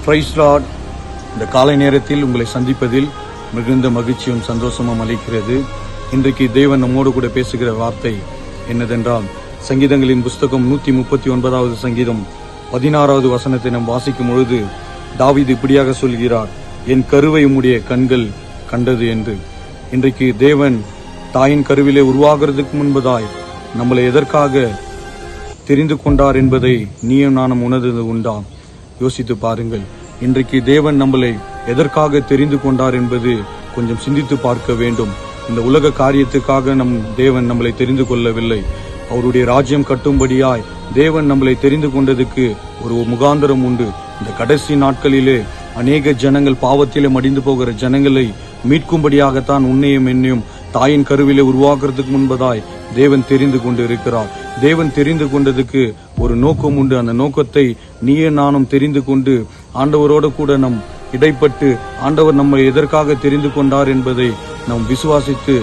Price Lord. இந்த காலை நேரத்தில் உங்களை சந்திப்பதில் மிகுந்த மகிழ்ச்சியும் சந்தோஷமும் அளிக்கிறது. இன்றைக்கு தேவன் நம்மோடு கூட பேசுகிற வார்த்தை என்னதென்றால், சங்கீதங்களின் புஸ்தகம் 139வது சங்கீதம் 16வது வசனத்தை நாம் வாசிக்கும் பொழுது தாவீது இப்படியாக சொல்கிறார், என் கருவை உம்முடைய கண்கள் கண்டது என்று. இன்றைக்கு தேவன் தாயின் கருவிலே உருவாகிறதுக்கு முன்பதாய் நம்மளை எதற்காக தெரிந்து கொண்டார் என்பதை நீயும் நானும் உணர்ந்தது உண்டா? யோசித்து பாருங்கள். இன்றைக்கு தேவன் நம்மளை எதற்காக தெரிந்து கொண்டார் என்பது கொஞ்சம் சிந்தித்து பார்க்க வேண்டும். இந்த உலக காரியத்துக்காக தேவன் நம்மளை தெரிந்து கொள்ளவில்லை. அவருடைய ராஜ்யம் கட்டும்படியாய் தேவன் நம்மளை தெரிந்து கொண்டதுக்கு ஒரு முகாந்திரம் உண்டு. இந்த கடைசி நாட்களிலே அநேக ஜனங்கள் பாவத்திலே மடிந்து போகிற ஜனங்களை மீட்கும்படியாகத்தான் உன்னையும் என்னையும் தாயின் கருவிலே உருவாக்குறதுக்கு முன்பதாய் தேவன் தெரிந்து கொண்டு இருக்கிறார். தேவன் தெரிந்து கொண்டதுக்கு ஒரு நோக்கம் உண்டு. அந்த நோக்கத்தை நீயே நானும் தெரிந்து கொண்டு ஆண்டவரோடு கூட நம் இடைப்பட்டு ஆண்டவர் நம்மை எதற்காக தெரிந்து கொண்டார் என்பதை நாம் விசுவாசித்து